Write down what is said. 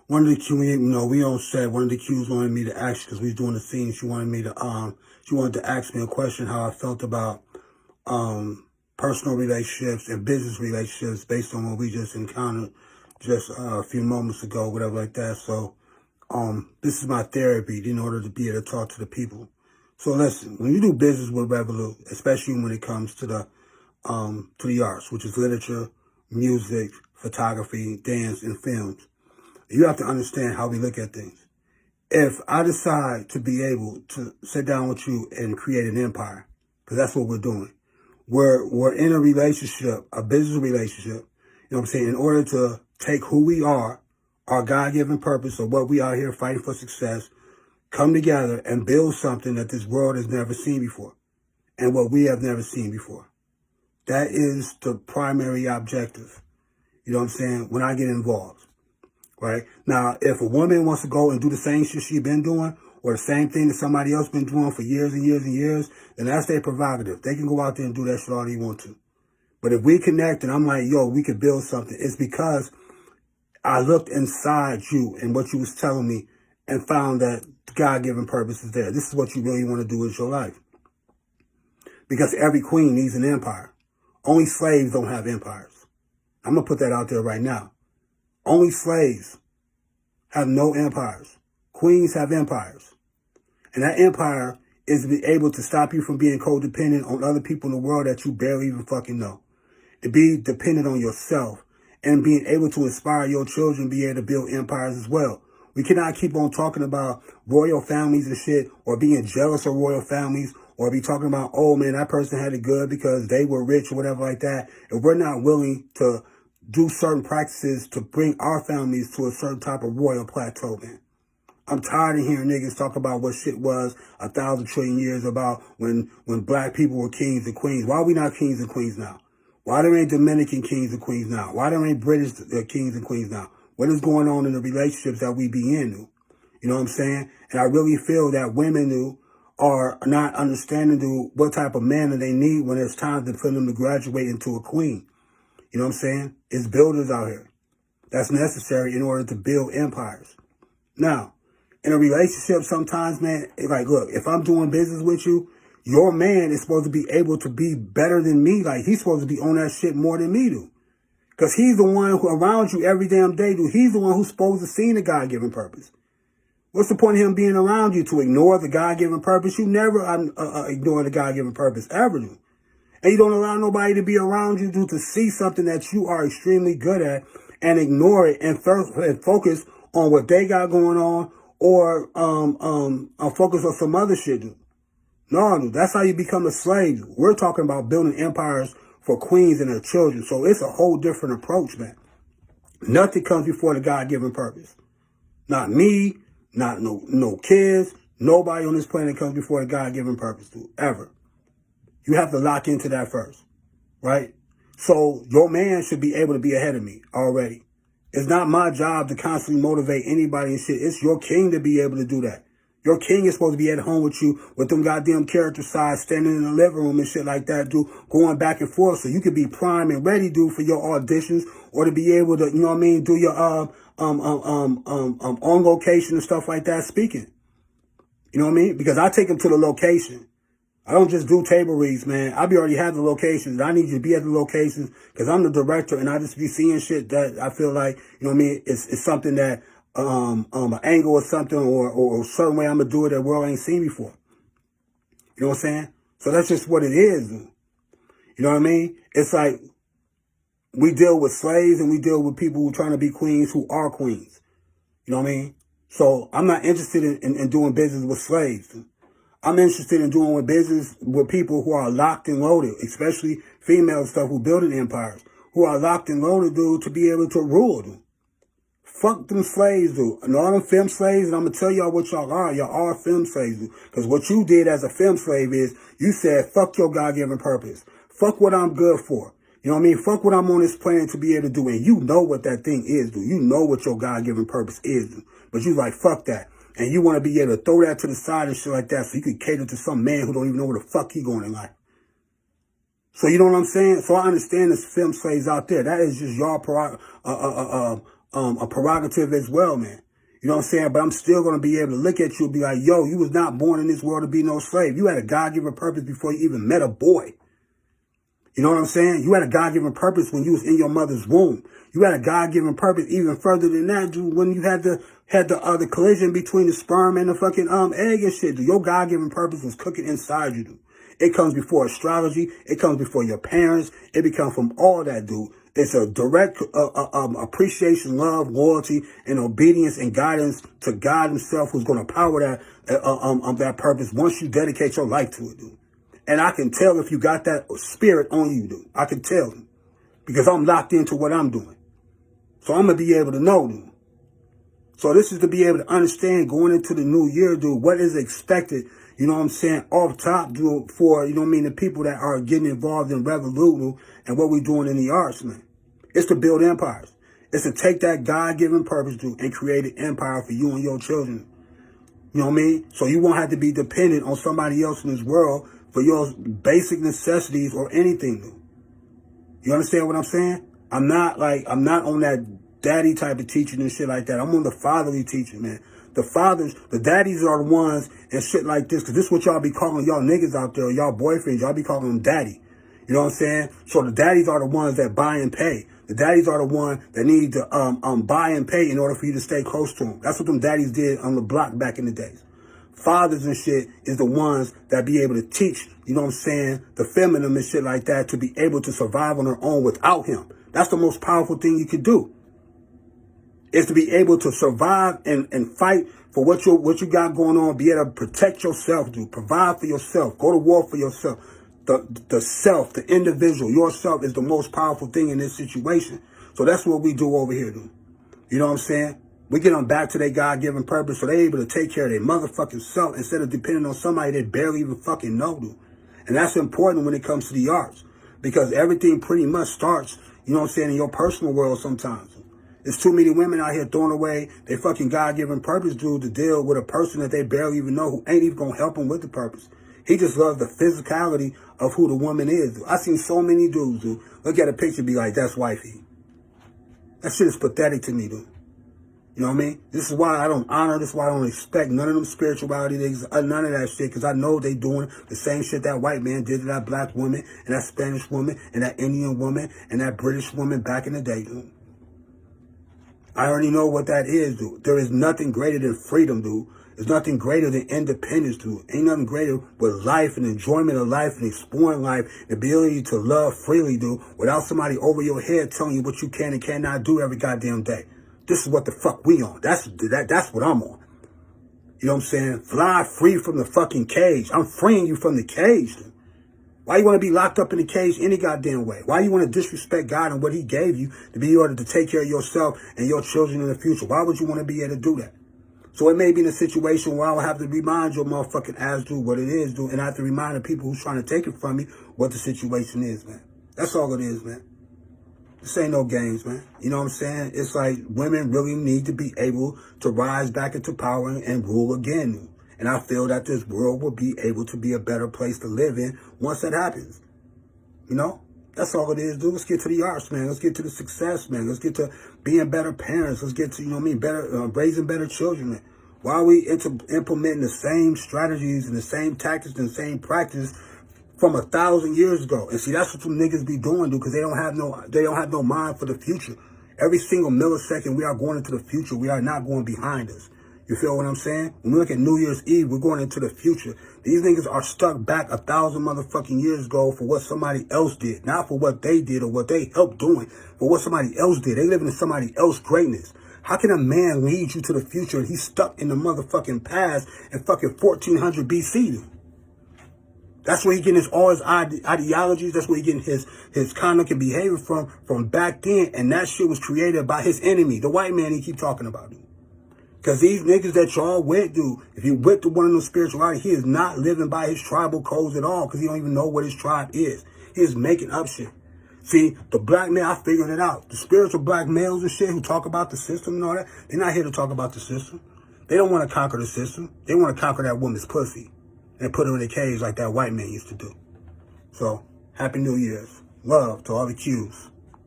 One of the Q, we all said one of the Qs wanted me to ask, because we was doing the scene. She wanted to ask me a question, how I felt about personal relationships and business relationships based on what we just encountered just a few moments ago, whatever like that. So, this is my therapy in order to be able to talk to the people. So listen, when you do business with REVOLOU, especially when it comes to the arts, which is literature, music, photography, dance, and films, you have to understand how we look at things. If I decide to be able to sit down with you and create an empire, because that's what we're doing. We're in a relationship, a business relationship, you know what I'm saying, in order to take who we are, our God-given purpose of what we are here fighting for success, come together and build something that this world has never seen before and what we have never seen before. That is the primary objective, you know what I'm saying, when I get involved, right? Now, if a woman wants to go and do the same shit she's been doing or the same thing that somebody else been doing for years and years and years, then that's their prerogative. They can go out there and do that shit all they want to. But if we connect and I'm like, yo, we could build something, it's because I looked inside you and what you was telling me and found that God-given purpose is there. This is what you really want to do with your life. Because every queen needs an empire. Only slaves don't have empires. I'm going to put that out there right now. Only slaves have no empires. Queens have empires. And that empire is to be able to stop you from being codependent on other people in the world that you barely even fucking know. To be dependent on yourself and being able to inspire your children, be able to build empires as well. We cannot keep on talking about royal families and shit, or being jealous of royal families, or be talking about, oh man, that person had it good because they were rich or whatever like that. If we're not willing to do certain practices to bring our families to a certain type of royal plateau, man. I'm tired of hearing niggas talk about what shit was 1,000 trillion years about when black people were kings and queens. Why are we not kings and queens now? Why there ain't Dominican kings and queens now? Why there ain't British kings and queens now? What is going on in the relationships that we be in? You know what I'm saying? And I really feel that women are not understanding what type of man that they need when it's time for them to graduate into a queen. You know what I'm saying? It's builders out here. That's necessary in order to build empires. Now, in a relationship sometimes, man, it's like, look, if I'm doing business with you, your man is supposed to be able to be better than me. Like, he's supposed to be on that shit more than me do. Because he's the one who around you every damn day, dude. He's the one who's supposed to see the God-given purpose. What's the point of him being around you? To ignore the God-given purpose? You never ignore the God-given purpose, ever do. And you don't allow nobody to be around you, dude, to see something that you are extremely good at and ignore it and focus on what they got going on, or focus on some other shit, dude. No, dude, that's how you become a slave, dude. We're talking about building empires for queens and their children. So it's a whole different approach, man. Nothing comes before the God-given purpose. Not me, not no kids, nobody on this planet comes before the God-given purpose, dude, ever. You have to lock into that first, right? So your man should be able to be ahead of me already. It's not my job to constantly motivate anybody and shit. It's your king to be able to do that. Your king is supposed to be at home with you with them goddamn character sides, standing in the living room and shit like that, dude, going back and forth so you could be prime and ready, dude, for your auditions, or to be able to, you know what I mean, do your on location and stuff like that speaking. You know what I mean? Because I take them to the location. I don't just do table reads, man. I already have the locations. I need you to be at the locations because I'm the director and I just be seeing shit that I feel like, you know what I mean, it's something that, an angle or something or a certain way I'm going to do it that the world ain't seen before. You know what I'm saying? So that's just what it is, dude. You know what I mean? It's like we deal with slaves and we deal with people who are trying to be queens who are queens. You know what I mean? So I'm not interested in doing business with slaves, dude. I'm interested in doing business with people who are locked and loaded, especially female stuff who building empires, who are locked and loaded, dude, to be able to rule, dude. Fuck them slaves, dude. And all them femme slaves, and I'm going to tell y'all what y'all are. Y'all are femme slaves, dude. Because what you did as a femme slave is you said, fuck your God-given purpose. Fuck what I'm good for. You know what I mean? Fuck what I'm on this planet to be able to do. And you know what that thing is, dude. You know what your God-given purpose is, dude. But you like, fuck that. And you want to be able to throw that to the side and shit like that so you can cater to some man who don't even know where the fuck he going in life. So you know what I'm saying? So I understand there's femme slaves out there. That is just y'all a prerogative as well, man. You know what I'm saying? But I'm still going to be able to look at you and be like, yo, you was not born in this world to be no slave. You had a God-given purpose before you even met a boy. You know what I'm saying? You had a God-given purpose when you was in your mother's womb. You had a God-given purpose even further than that, dude, when you had the collision between the sperm and the fucking egg and shit, dude. Your God-given purpose was cooking inside you, dude. It comes before astrology. It comes before your parents. It becomes from all that, dude. It's a direct appreciation, love, loyalty, and obedience and guidance to God himself, who's going to power that purpose once you dedicate your life to it, dude. And I can tell if you got that spirit on you, dude. I can tell, dude, because I'm locked into what I'm doing. So I'm going to be able to know, dude. So this is to be able to understand going into the new year, dude, what is expected, you know what I'm saying, off top, dude, for, you know what I mean, the people that are getting involved in REVOLOU and what we're doing in the arts, man. It's to build empires. It's to take that God-given purpose, dude, and create an empire for you and your children. You know what I mean? So you won't have to be dependent on somebody else in this world for your basic necessities or anything, dude. You understand what I'm saying? I'm not on that daddy type of teaching and shit like that. I'm on the fatherly teaching, man. The daddies are the ones and shit like this, because this is what y'all be calling y'all niggas out there, y'all boyfriends. Y'all be calling them daddy. You know what I'm saying? So the daddies are the ones that buy and pay. The daddies are the ones that need to buy and pay in order for you to stay close to them. That's what them daddies did on the block back in the days. Fathers and shit is the ones that be able to teach, you know what I'm saying, the feminine and shit like that to be able to survive on their own without him. That's the most powerful thing you could do. Is to be able to survive and fight for what you got going on, be able to protect yourself, dude. Provide for yourself. Go to war for yourself. The self, the individual, yourself is the most powerful thing in this situation. So that's what we do over here, dude. You know what I'm saying? We get them back to their God-given purpose so they're able to take care of their motherfucking self instead of depending on somebody they barely even fucking know, dude. And that's important when it comes to the arts, because everything pretty much starts, you know what I'm saying, in your personal world sometimes. There's too many women out here throwing away their fucking God-given purpose, dude, to deal with a person that they barely even know who ain't even gonna help them with the purpose. He just loves the physicality of who the woman is, dude. I've seen so many dudes, dude, look at a picture and be like, that's wifey. That shit is pathetic to me, dude. You know what I mean? This is why I don't honor, this is why I don't respect none of them spirituality things, none of that shit, because I know they doing the same shit that white man did to that black woman, and that Spanish woman, and that Indian woman, and that British woman back in the day, dude. I already know what that is, dude. There is nothing greater than freedom, dude. There's nothing greater than independence, dude. Ain't nothing greater with life and enjoyment of life and exploring life, the ability to love freely, dude, without somebody over your head telling you what you can and cannot do every goddamn day. This is what the fuck we on. That's what I'm on. You know what I'm saying? Fly free from the fucking cage. I'm freeing you from the cage, dude. Why you want to be locked up in a cage any goddamn way? Why you want to disrespect God and what he gave you to be able to take care of yourself and your children in the future? Why would you want to be able to do that? So it may be in a situation where I will have to remind your motherfucking ass, dude, what it is, dude, and I have to remind the people who's trying to take it from me what the situation is, man. That's all it is, man. This ain't no games, man. You know what I'm saying? It's like women really need to be able to rise back into power and rule again. And I feel that this world will be able to be a better place to live in once that happens. You know? That's all it is, dude. Let's get to the arts, man. Let's get to the success, man. Let's get to being better parents. Let's get to, you know what I mean, better raising better children, man. Why are we implementing the same strategies and the same tactics and the same practice from 1,000 years ago? And see, that's what some niggas be doing, dude, because they don't have no mind for the future. Every single millisecond we are going into the future, we are not going behind us. You feel what I'm saying? When we look at New Year's Eve, we're going into the future. These niggas are stuck back 1,000 motherfucking years ago for what somebody else did. Not for what they did or what they helped doing, for what somebody else did. They live in somebody else's greatness. How can a man lead you to the future and he's stuck in the motherfucking past in fucking 1400 BC, dude? That's where he getting all his ideologies. That's where he getting his conduct and behavior from back then. And that shit was created by his enemy, the white man he keep talking about, dude. Because these niggas that y'all with, dude, if you with one of those spirituality, he is not living by his tribal codes at all, because he don't even know what his tribe is. He is making up shit. See, the black man, I figured it out. The spiritual black males and shit who talk about the system and all that, they're not here to talk about the system. They don't want to conquer the system. They want to conquer that woman's pussy and put her in a cage like that white man used to do. So, Happy New Year's. Love to all the Qs.